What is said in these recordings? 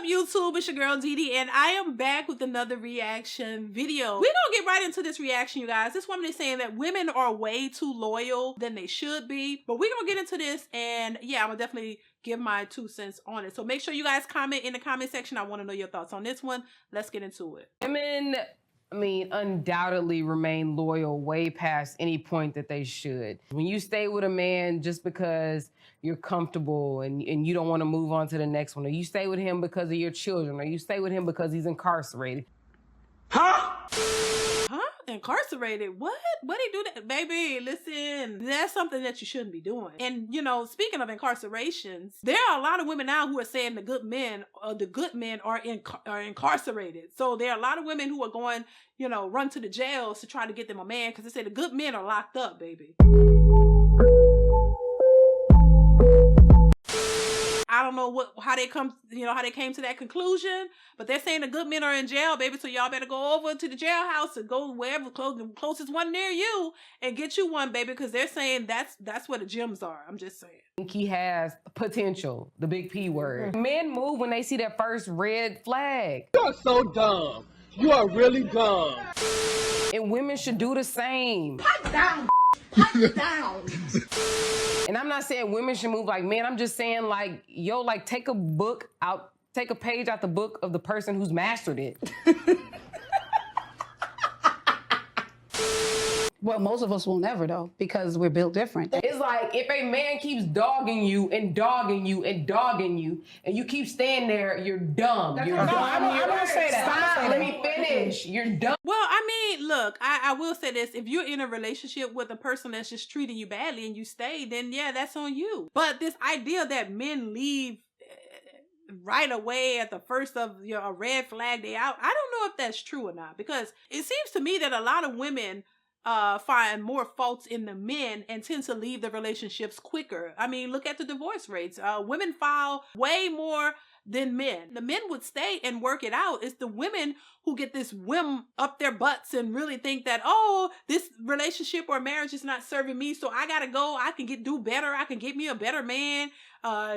YouTube? It's your girl DeeDee, and I am back with another reaction video. We're gonna get right into this reaction, you guys. This woman is saying that women are way too loyal than they should be, but we're gonna get into this, and yeah, I'm gonna definitely give my 2 cents on it. So make sure you guys comment in the comment section. I want to know your thoughts on this one. Let's get into it. Women, undoubtedly remain loyal way past any point that they should. When you stay with a man just because you're comfortable and you don't want to move on to the next one, or you stay with him because of your children, or you stay with him because he's incarcerated. Incarcerated? What? What he do that? Baby, listen, that's something that you shouldn't be doing. And you know, speaking of incarcerations, there are a lot of women now who are saying the good men are incarcerated. So there are a lot of women who are going, you know, run to the jails to try to get them a man because they say the good men are locked up, baby. I don't know how they came to that conclusion, but they're saying the good men are in jail, baby. So y'all better go over to the jailhouse and go wherever the closest one near you and get you one, baby, because they're saying that's where the gyms are. I'm just saying. I think he has potential, the big P word. Men move when they see that first red flag. You are so dumb. You are really dumb. And women should do the same. Pipe down. Pipe down. And I'm not saying women should move like men. I'm just saying, like, yo, like, take a page out the book of the person who's mastered it. Well, most of us will never, though, because we're built different. It's like if a man keeps dogging you and dogging you and dogging you, and you keep staying there, you're dumb. You're dumb. I'm gonna say that. Stop. Let me finish. You're dumb. Well, I mean, look, I will say this. If you're in a relationship with a person that's just treating you badly and you stay, then yeah, that's on you. But this idea that men leave right away at the first of a red flag day out, I don't know if that's true or not, because it seems to me that a lot of women find more faults in the men and tend to leave the relationships quicker. I mean, look at the divorce rates. Women file way more than men. The men would stay and work it out. It's the women who get this whim up their butts and really think that, oh, this relationship or marriage is not serving me, so I gotta go. I can do better. I can get me a better man.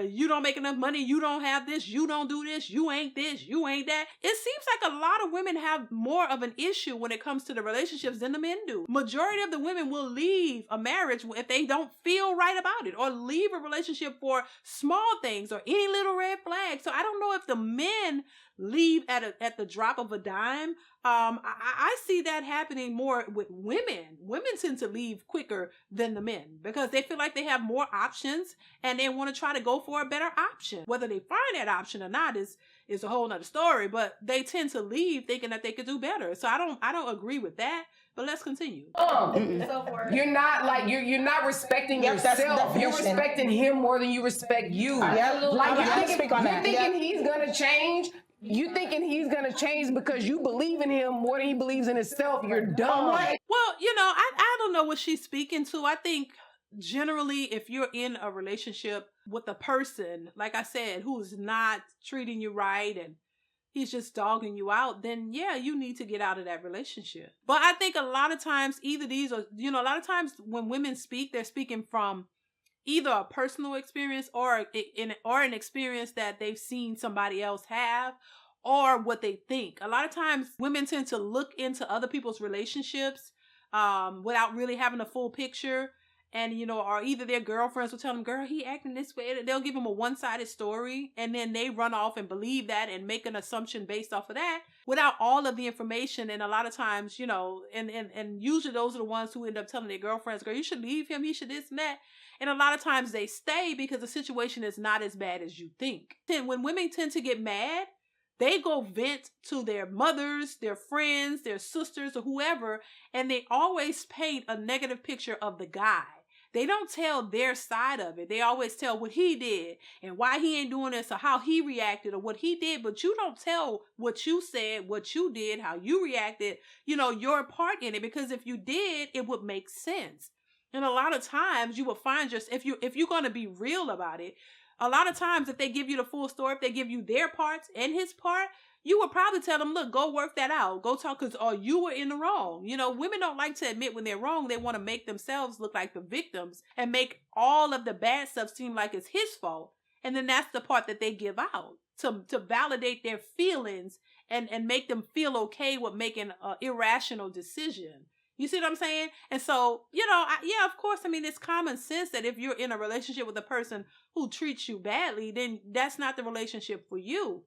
You don't make enough money. You don't have this. You don't do this. You ain't this. You ain't that. It seems like a lot of women have more of an issue when it comes to the relationships than the men do. Majority of the women will leave a marriage if they don't feel right about it, or leave a relationship for small things or any little red flag. So I don't know if the men leave at the drop of a dime. I see that happening more with women. Women tend to leave quicker than the men because they feel like they have more options and they want to try to go for a better option. Whether they find that option or not is a whole nother story, but they tend to leave thinking that they could do better. So I don't agree with that. But let's continue. You're not respecting yourself. You're respecting him more than you respect you. Like you're thinking he's gonna change. You thinking he's gonna change because you believe in him more than he believes in himself. You're dumb. Well, you know, I don't know what she's speaking to. I think generally, if you're in a relationship with a person, like I said, who's not treating you right and he's just dogging you out, then yeah, you need to get out of that relationship. But I think a lot of times, a lot of times when women speak, they're speaking from either a personal experience or an experience that they've seen somebody else have, or what they think. A lot of times women tend to look into other people's relationships without really having a full picture. And, or either their girlfriends will tell them, girl, he acting this way. They'll give them a one-sided story, and then they run off and believe that and make an assumption based off of that without all of the information. And a lot of times, and usually those are the ones who end up telling their girlfriends, girl, you should leave him. He should this and that. And a lot of times they stay because the situation is not as bad as you think. Then when women tend to get mad, they go vent to their mothers, their friends, their sisters, or whoever, and they always paint a negative picture of the guy. They don't tell their side of it. They always tell what he did and why he ain't doing this or how he reacted or what he did, but you don't tell what you said, what you did, how you reacted, your part in it, because if you did, it would make sense. And a lot of times you will find if you're going to be real about it, a lot of times if they give you the full story, if they give you their parts and his part, you would probably tell them, look, go work that out. Go talk, because you were in the wrong. Women don't like to admit when they're wrong. They want to make themselves look like the victims and make all of the bad stuff seem like it's his fault. And then that's the part that they give out. to validate their feelings and make them feel okay with making an irrational decision. You see what I'm saying? And so, yeah, of course, I mean, it's common sense that if you're in a relationship with a person who treats you badly, then that's not the relationship for you.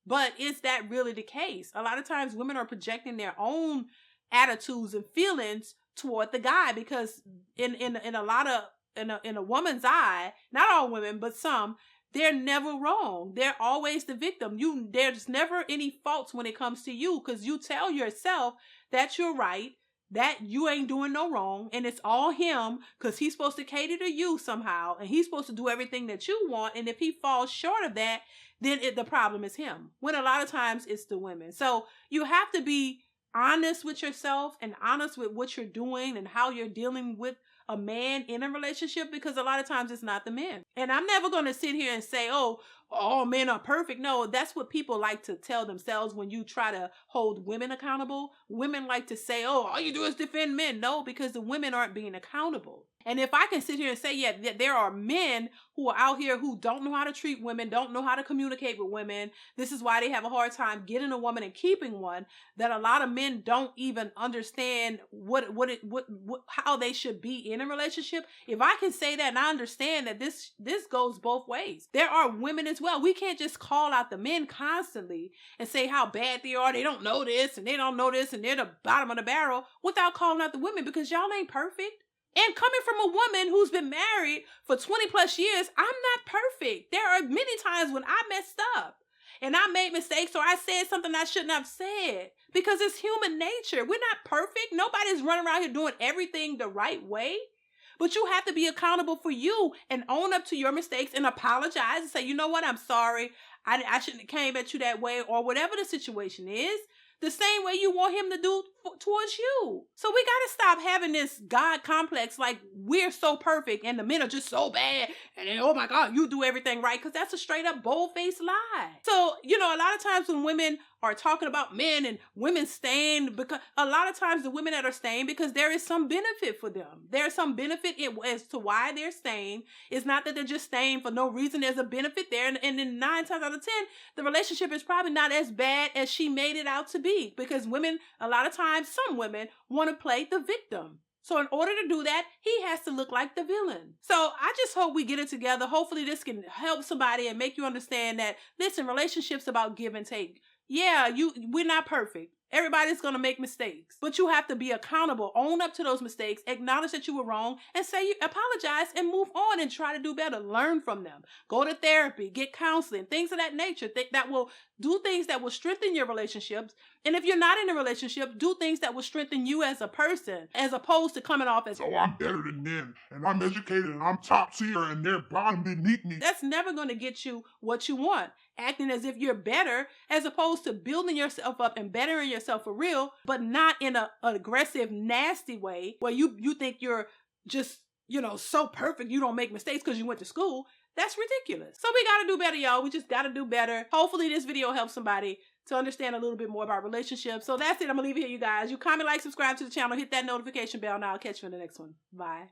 But is that really the case? A lot of times women are projecting their own attitudes and feelings toward the guy, because in a woman's eye, not all women, but some, they're never wrong. They're always the victim. There's never any faults when it comes to you, because you tell yourself that you're right, that you ain't doing no wrong, and it's all him because he's supposed to cater to you somehow, and he's supposed to do everything that you want, and if he falls short of that, then the problem is him, when a lot of times it's the women. So you have to be honest with yourself and honest with what you're doing and how you're dealing with a man in a relationship, because a lot of times it's not the men. And I'm never going to sit here and say, oh, all men are perfect. No, that's what people like to tell themselves when you try to hold women accountable. Women like to say, oh, all you do is defend men. No, because the women aren't being accountable. And if I can sit here and say, yeah, that there are men who are out here who don't know how to treat women, don't know how to communicate with women. This is why they have a hard time getting a woman and keeping one. That a lot of men don't even understand how they should be in a relationship. If I can say that, and I understand that this goes both ways. There are women as well. We can't just call out the men constantly and say how bad they are. They don't know this and they don't know this and they're the bottom of the barrel, without calling out the women, because y'all ain't perfect. And coming from a woman who's been married for 20 plus years, I'm not perfect. There are many times when I messed up and I made mistakes, or I said something I shouldn't have said, because it's human nature. We're not perfect. Nobody's running around here doing everything the right way. But you have to be accountable for you and own up to your mistakes and apologize and say, you know what, I'm sorry. I shouldn't have came at you that way, or whatever the situation is. The same way you want him to do towards you. So we got to stop having this God complex, like we're so perfect and the men are just so bad. And then, oh my God, you do everything right. Because that's a straight up bold-faced lie. So, a lot of times when women are talking about men and women staying, because a lot of times the women that are staying, because there is some benefit for them. There's some benefit as to why they're staying. It's not that they're just staying for no reason. There's a benefit there. And then 9 times out of 10, the relationship is probably not as bad as she made it out to be. Because women, a lot of times, some women want to play the victim. So in order to do that, he has to look like the villain. So I just hope we get it together. Hopefully this can help somebody and make you understand that, listen, relationships about give and take. Yeah, we're not perfect. Everybody's going to make mistakes, but you have to be accountable, own up to those mistakes, acknowledge that you were wrong, and say you apologize and move on and try to do better. Learn from them. Go to therapy, get counseling, things of that nature that will do things that will strengthen your relationships. And if you're not in a relationship, do things that will strengthen you as a person, as opposed to coming off as, oh, I'm better than them, and I'm educated, and I'm top tier, and they're bottom beneath me. That's never going to get you what you want. Acting as if you're better, as opposed to building yourself up and bettering yourself for real, but not in an aggressive, nasty way where you think you're just, so perfect you don't make mistakes because you went to school. That's ridiculous. So we got to do better, y'all. We just got to do better. Hopefully this video helps somebody to understand a little bit more about relationships. So that's it. I'm going to leave it here, you guys. You comment, like, subscribe to the channel, hit that notification bell, and I'll catch you in the next one. Bye.